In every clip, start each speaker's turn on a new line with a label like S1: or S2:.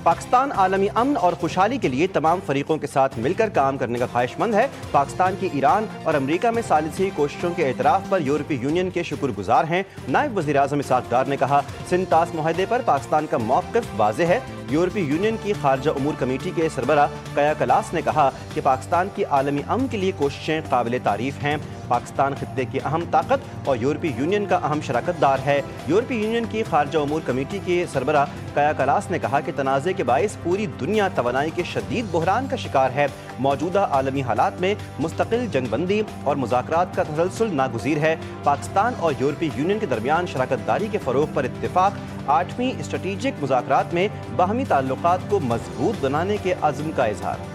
S1: پاکستان عالمی امن اور خوشحالی کے لیے تمام فریقوں کے ساتھ مل کر کام کرنے کا خواہش مند ہے۔ پاکستان کی ایران اور امریکہ میں ثالثی کوششوں کے اعتراف پر یورپی یونین کے شکر گزار ہیں۔ نائب وزیر اعظم اسحاق ڈار نے کہا، سندھ طاس معاہدے پر پاکستان کا موقف واضح ہے۔ یورپی یونین کی خارجہ امور کمیٹی کے سربراہ کیا کلاس نے کہا کہ پاکستان کی عالمی امن کے لیے کوششیں قابل تعریف ہیں۔ پاکستان خطے کی اہم طاقت اور یورپی یونین کا اہم شراکت دار ہے۔ یورپی یونین کی خارجہ امور کمیٹی کے سربراہ کیا کلاس نے کہا کہ تنازع کے باعث پوری دنیا توانائی کے شدید بحران کا شکار ہے۔ موجودہ عالمی حالات میں مستقل جنگ بندی اور مذاکرات کا تسلسل ناگزیر ہے۔ پاکستان اور یورپی یونین کے درمیان شراکت داری کے فروغ پر اتفاق 8ویں اسٹریٹجک مذاکرات میں باہمی تعلقات کو مضبوط بنانے کے عزم کا اظہار۔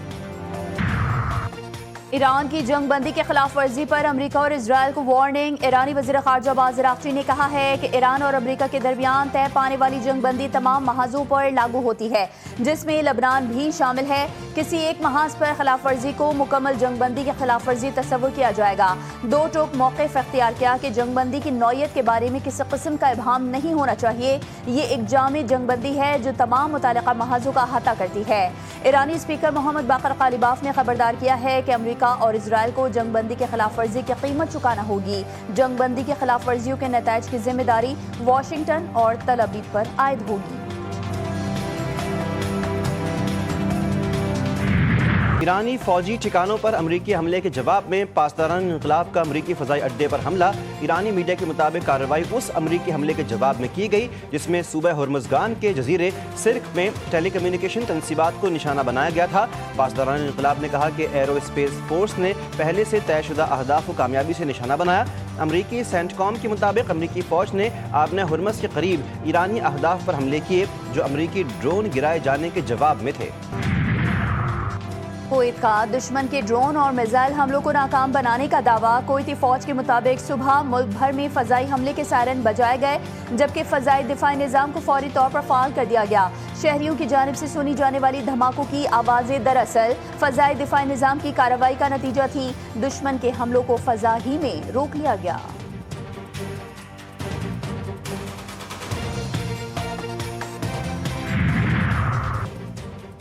S2: ایران کی جنگ بندی کے خلاف ورزی پر امریکہ اور اسرائیل کو وارننگ۔ ایرانی وزیر خارجہ عباس اراغچی نے کہا ہے کہ ایران اور امریکہ کے درمیان طے پانے والی جنگ بندی تمام محاذوں پر لاگو ہوتی ہے، جس میں لبنان بھی شامل ہے۔ کسی ایک محاذ پر خلاف ورزی کو مکمل جنگ بندی کی خلاف ورزی تصور کیا جائے گا۔ دو ٹوک موقف اختیار کیا کہ جنگ بندی کی نوعیت کے بارے میں کسی قسم کا ابہام نہیں ہونا چاہیے۔ یہ ایک جامع جنگ بندی ہے جو تمام متعلقہ محاذوں کا احاطہ کرتی ہے۔ ایرانی اسپیکر محمد باقر قالیباف نے خبردار کیا ہے کہ امریکہ اور اسرائیل کو جنگ بندی کی خلاف ورزی کی قیمت چکانا ہوگی۔ جنگ بندی کی خلاف ورزیوں کے نتائج کی ذمہ داری واشنگٹن اور تل ابیب پر عائد ہوگی۔
S1: ایرانی فوجی ٹھکانوں پر امریکی حملے کے جواب میں پاسداران انقلاب کا امریکی فضائی اڈے پر حملہ۔ ایرانی میڈیا کے مطابق کارروائی اس امریکی حملے کے جواب میں کی گئی جس میں صوبہ ہرمزگان کے جزیرے سرخ میں ٹیلی کمیونیکیشن تنصیبات کو نشانہ بنایا گیا تھا۔ پاسداران انقلاب نے کہا کہ ایرو اسپیس فورس نے پہلے سے طے شدہ اہداف کو کامیابی سے نشانہ بنایا۔ امریکی سینٹ کام کے مطابق امریکی فوج نے آبنہ ہرمز کے قریب ایرانی اہداف پر حملے کیے جو امریکی ڈرون گرائے جانے کے جواب میں تھے۔
S2: کویت کا دشمن کے ڈرون اور میزائل حملوں کو ناکام بنانے کا دعویٰ۔ کویتی فوج کے مطابق صبح ملک بھر میں فضائی حملے کے سائرن بجائے گئے جبکہ فضائی دفاعی نظام کو فوری طور پر فعال کر دیا گیا۔ شہریوں کی جانب سے سنی جانے والی دھماکوں کی آوازیں دراصل فضائی دفاعی نظام کی کارروائی کا نتیجہ تھی۔ دشمن کے حملوں کو فضا ہی میں روک لیا گیا۔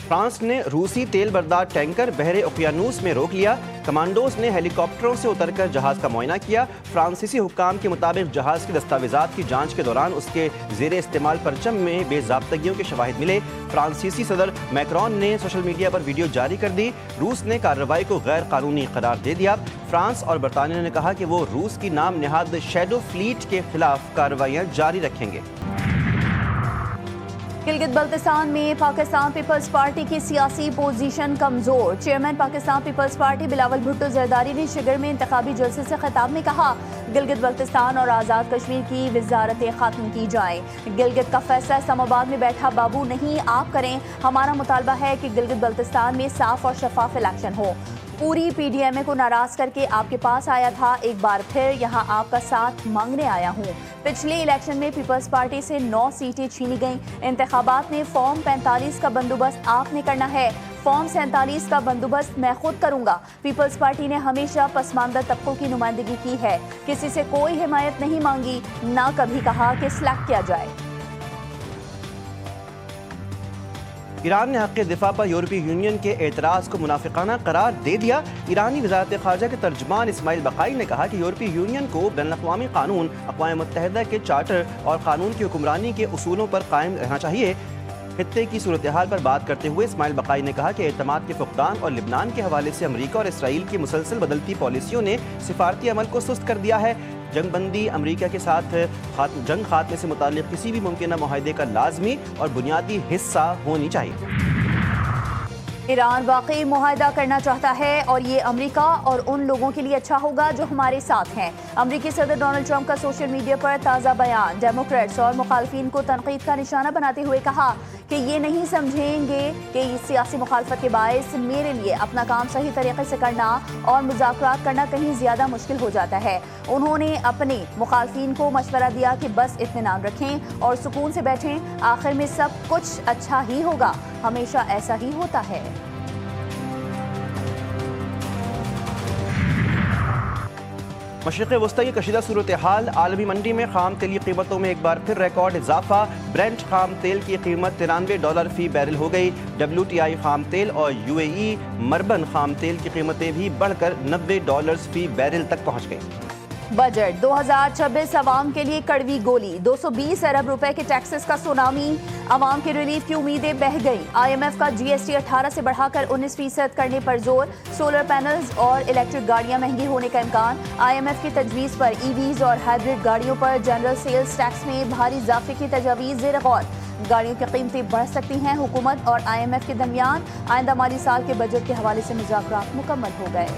S1: فرانس نے روسی تیل بردار ٹینکر بحر اوقیانوس میں روک لیا۔ کمانڈوز نے ہیلی کاپٹروں سے اتر کر جہاز کا معائنہ کیا۔ فرانسیسی حکام کے مطابق جہاز کے دستاویزات کی جانچ کے دوران اس کے زیر استعمال پرچم میں بے ضابطگیوں کے شواہد ملے۔ فرانسیسی صدر میکرون نے سوشل میڈیا پر ویڈیو جاری کر دی۔ روس نے کارروائی کو غیر قانونی قرار دے دیا۔ فرانس اور برطانیہ نے کہا کہ وہ روس کی نام نہاد شیڈو فلیٹ کے خلاف کارروائیاں جاری رکھیں گے۔
S2: گلگت بلتستان میں پاکستان پیپلز پارٹی کی سیاسی پوزیشن کمزور۔ چیئرمین پاکستان پیپلز پارٹی بلاول بھٹو زرداری نے شگر میں انتخابی جلسے سے خطاب میں کہا، گلگت بلتستان اور آزاد کشمیر کی وزارتیں ختم کی جائیں۔ گلگت کا فیصلہ اسلام آباد میں بیٹھا بابو نہیں آپ کریں۔ ہمارا مطالبہ ہے کہ گلگت بلتستان میں صاف اور شفاف الیکشن ہو۔ پوری پی ڈی ایم اے کو ناراض کر کے آپ کے پاس آیا تھا، ایک بار پھر یہاں آپ کا ساتھ مانگنے آیا ہوں۔ پچھلے الیکشن میں پیپلز پارٹی سے 9 سیٹیں چھینی گئیں۔ انتخابات میں فارم 45 کا بندوبست آپ نے کرنا ہے، فارم 47 کا بندوبست میں خود کروں گا۔ پیپلز پارٹی نے ہمیشہ پسماندہ طبقوں کی نمائندگی کی ہے، کسی سے کوئی حمایت نہیں مانگی، نہ کبھی کہا کہ سلیکٹ کیا جائے۔
S1: ایران نے حق دفاع پر یورپی یونین کے اعتراض کو منافقانہ قرار دے دیا۔ ایرانی وزارت خارجہ کے ترجمان اسماعیل بقائی نے کہا کہ یورپی یونین کو بین الاقوامی قانون، اقوام متحدہ کے چارٹر اور قانون کی حکمرانی کے اصولوں پر قائم رہنا چاہیے۔ خطے کی صورتحال پر بات کرتے ہوئے اسماعیل بقائی نے کہا کہ اعتماد کے فقدان اور لبنان کے حوالے سے امریکہ اور اسرائیل کی مسلسل بدلتی پالیسیوں نے سفارتی عمل کو سست کر دیا ہے۔ جنگ بندی امریکہ کے ساتھ جنگ خاتمے سے متعلق کسی بھی ممکنہ معاہدے کا لازمی اور بنیادی حصہ ہونی چاہیے۔
S2: ایران واقعی معاہدہ کرنا چاہتا ہے اور یہ امریکہ اور ان لوگوں کے لیے اچھا ہوگا جو ہمارے ساتھ ہیں۔ امریکی صدر ڈونلڈ ٹرمپ کا سوشل میڈیا پر تازہ بیان ڈیموکریٹس اور مخالفین کو تنقید کا نشانہ بناتے ہوئے کہا کہ یہ نہیں سمجھیں گے کہ سیاسی مخالفت کے باعث میرے لیے اپنا کام صحیح طریقے سے کرنا اور مذاکرات کرنا کہیں زیادہ مشکل ہو جاتا ہے۔ انہوں نے اپنے مخالفین کو مشورہ دیا کہ بس اطمینان رکھیں اور سکون سے بیٹھیں، آخر میں سب کچھ اچھا ہی ہوگا، ہمیشہ ایسا ہی ہوتا ہے۔
S1: مشرق وسطی کی کشیدہ صورتحال، عالمی منڈی میں خام تیل کی قیمتوں میں ایک بار پھر ریکارڈ اضافہ، برنٹ خام تیل کی قیمت $93 فی بیرل ہو گئی، WTI خام تیل اور UAE مربن خام تیل کی قیمتیں بھی بڑھ کر $90 فی بیرل تک پہنچ گئیں۔
S2: بجٹ 2026 عوام کے لیے کڑوی گولی، 220 ارب روپے کے ٹیکسز کا سونامی، عوام کی ریلیف کی امیدیں بہہ گئیں۔ IMF کا GST 18 سے بڑھا کر 19% کرنے پر زور، سولر پینلز اور الیکٹرک گاڑیاں مہنگی ہونے کا امکان۔ IMF کی تجویز پر EVs اور ہائیبرڈ گاڑیوں پر جنرل سیلز ٹیکس میں بھاری اضافے کی تجویز زیر غور، گاڑیوں کی قیمتیں بڑھ سکتی ہیں۔ حکومت اور IMF کے درمیان آئندہ مالی سال کے بجٹ کے حوالے سے مذاکرات مکمل ہو گئے۔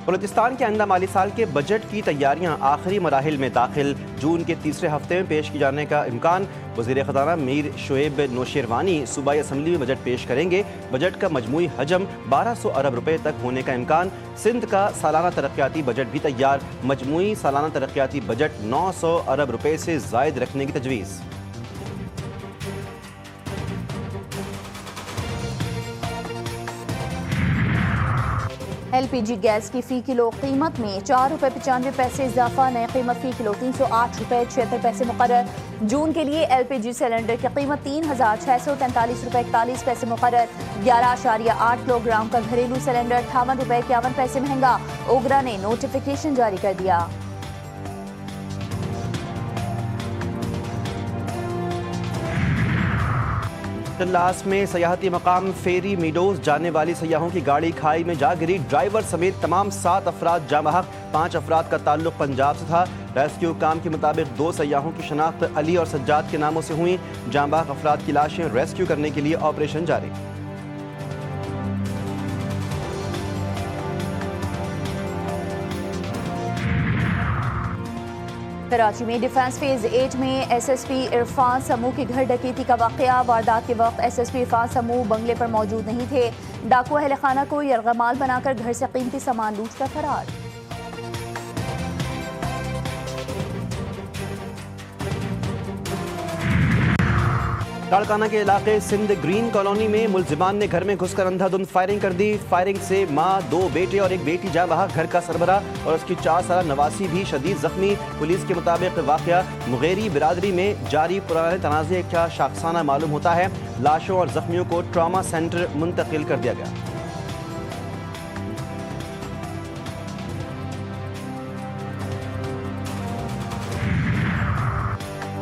S1: بلوچستان کے آئندہ مالی سال کے بجٹ کی تیاریاں آخری مراحل میں داخل، جون کے تیسرے ہفتے میں پیش کی جانے کا امکان۔ وزیر خزانہ میر شعیب نوشیروانی صوبائی اسمبلی میں بجٹ پیش کریں گے۔ بجٹ کا مجموعی حجم 1200 ارب روپے تک ہونے کا امکان۔ سندھ کا سالانہ ترقیاتی بجٹ بھی تیار، مجموعی سالانہ ترقیاتی بجٹ 900 ارب روپے سے زائد رکھنے کی تجویز۔
S2: LPG گیس کی فی کلو قیمت میں ₹4.95 اضافہ، نئے قیمت فی کلو ₹308.76 مقرر۔ جون کے لیے LPG سلنڈر کی قیمت ₹3643.41 مقرر۔ 11.8 کلو گرام کا گھریلو سلنڈر ₹58.51 مہنگا، اوگرا نے نوٹیفیکیشن جاری کر دیا۔
S1: لاس میں سیاحتی مقام فیری میڈوز جانے والی سیاحوں کی گاڑی کھائی میں جا گری، ڈرائیور سمیت تمام 7 افراد جاں بحق، 5 افراد کا تعلق پنجاب سے تھا۔ ریسکیو کام کے مطابق 2 سیاحوں کی شناخت علی اور سجاد کے ناموں سے ہوئی، جاں بحق افراد کی لاشیں ریسکیو کرنے کے لیے آپریشن جاری۔
S2: کراچی میں ڈیفنس فیز 8 میں SSP عرفان سمو کے گھر ڈکیتی کا واقعہ، واردات کے وقت SSP عرفان سمو بنگلے پر موجود نہیں تھے، ڈاکو اہل خانہ کو یرغمال بنا کر گھر سے قیمتی سامان لوٹ کر فرار۔
S1: لاڑکانہ کے علاقے سندھ گرین کالونی میں ملزمان نے گھر میں گھس کر اندھا دھند فائرنگ کر دی، فائرنگ سے ماں، 2 بیٹے اور ایک بیٹی جاں بحق، گھر کا سربراہ اور اس کی 4 سالہ نواسی بھی شدید زخمی۔ پولیس کے مطابق واقعہ مغیری برادری میں جاری پرانے تنازع کا شاخسانہ معلوم ہوتا ہے، لاشوں اور زخمیوں کو ٹراما سینٹر منتقل کر دیا گیا۔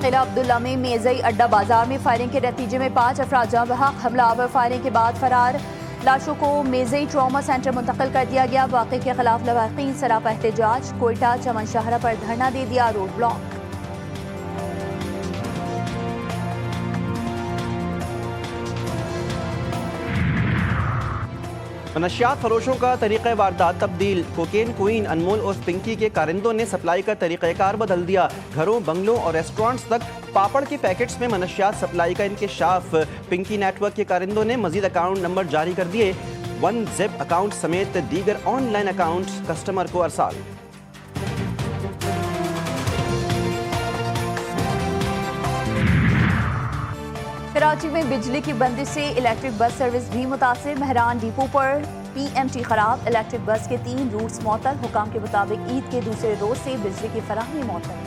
S2: قلعہ عبداللہ میں میزئی اڈا بازار میں فائرنگ کے نتیجے میں 5 افراد جاں بحق، حملہ آور فائرنگ کے بعد فرار، لاشوں کو میزئی ٹراما سینٹر منتقل کر دیا گیا۔ واقعے کے خلاف لواحقین سراپا احتجاج، کوئٹہ چمن شاہراہ پر دھرنا دے دیا، روڈ بلاک۔
S1: منشیات فروشوں کا طریقہ واردات تبدیل، کوکین کوئین انمول اور پنکی کے کارندوں نے سپلائی کا طریقہ کار بدل دیا، گھروں، بنگلوں اور ریسٹورانٹس تک پاپڑ کے پیکٹس میں منشیات سپلائی کا انکشاف۔ پنکی نیٹ ورک کے کارندوں نے مزید اکاؤنٹ نمبر جاری کر دیے، 1زip اکاؤنٹ سمیت دیگر آن لائن اکاؤنٹس کسٹمر کو ارسال۔
S2: کراچی میں بجلی کی بندش سے الیکٹرک بس سروس بھی متاثر، مہران ڈپو پر PMT خراب، الیکٹرک بس کے 3 روٹس معطل، حکام کے مطابق عید کے دوسرے روز سے بجلی کی فراہمی معطل۔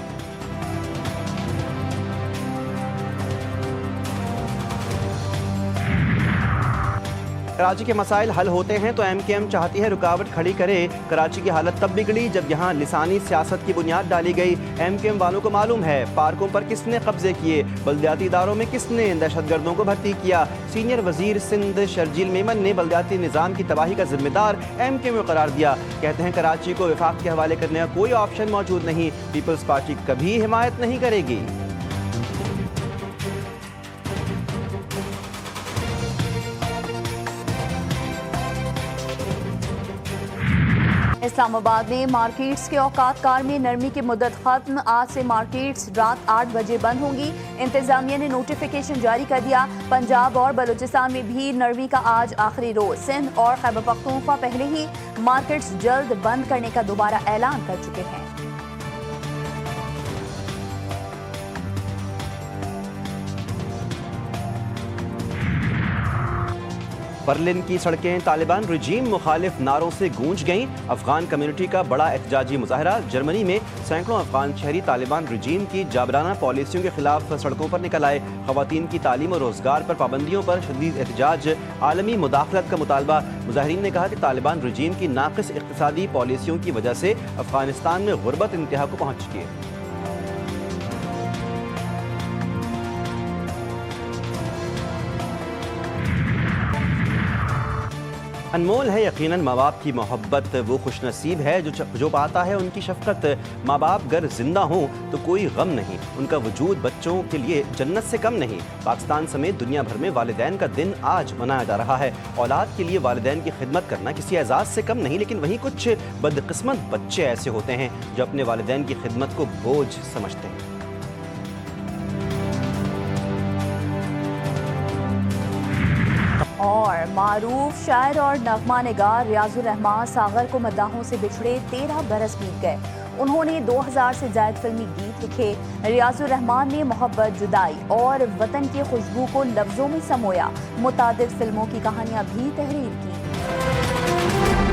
S1: کراچی کے مسائل حل ہوتے ہیں تو MKM چاہتی ہے رکاوٹ کھڑی کرے، کراچی کی حالت تب بگڑی جب یہاں لسانی سیاست کی بنیاد ڈالی گئی۔ MKM والوں کو معلوم ہے پارکوں پر کس نے قبضے کیے، بلدیاتی اداروں میں کس نے دہشت گردوں کو بھرتی کیا۔ سینئر وزیر سندھ شرجیل میمن نے بلدیاتی نظام کی تباہی کا ذمہ دار MKM کو قرار دیا، کہتے ہیں کراچی کو وفاق کے حوالے کرنے کا کوئی آپشن موجود نہیں، پیپلز پارٹی کبھی حمایت نہیں کرے گی۔
S2: اسلام آباد میں مارکیٹس کے اوقات کار میں نرمی کی مدت ختم، آج سے مارکیٹس رات 8 بجے بند ہوں گی، انتظامیہ نے نوٹیفیکیشن جاری کر دیا۔ پنجاب اور بلوچستان میں بھی نرمی کا آج آخری روز، سندھ اور خیبر پختونخوا پہلے ہی مارکیٹس جلد بند کرنے کا دوبارہ اعلان کر چکے ہیں۔
S1: برلن کی سڑکیں طالبان رجیم مخالف نعروں سے گونج گئیں۔ افغان کمیونٹی کا بڑا احتجاجی مظاہرہ۔ جرمنی میں سینکڑوں افغان شہری طالبان رجیم کی جابرانہ پالیسیوں کے خلاف سڑکوں پر نکل آئے۔ خواتین کی تعلیم اور روزگار پر پابندیوں پر شدید احتجاج، عالمی مداخلت کا مطالبہ۔ مظاہرین نے کہا کہ طالبان رجیم کی ناقص اقتصادی پالیسیوں کی وجہ سے افغانستان میں غربت انتہا کو پہنچ چکی ہے۔ انمول ہے یقیناً ماں باپ کی محبت، وہ خوش نصیب ہے جو پاتا ہے ان کی شفقت۔ ماں باپ گر زندہ ہوں تو کوئی غم نہیں، ان کا وجود بچوں کے لیے جنت سے کم نہیں۔ پاکستان سمیت دنیا بھر میں والدین کا دن آج منایا جا رہا ہے۔ اولاد کے لیے والدین کی خدمت کرنا کسی اعزاز سے کم نہیں، لیکن وہیں کچھ بدقسمت بچے ایسے ہوتے ہیں جو اپنے والدین کی خدمت کو بوجھ سمجھتے ہیں۔
S2: اور معروف شاعر اور نغمہ نگار ریاض الرحمان ساغر کو مداحوں سے بچھڑے 13 برس بیت گئے۔ انہوں نے 2000 سے زائد فلمی گیت لکھے۔ ریاض الرحمان نے محبت، جدائی اور وطن کی خوشبو کو لفظوں میں سمویا۔ متعدد فلموں کی کہانیاں بھی تحریر کی۔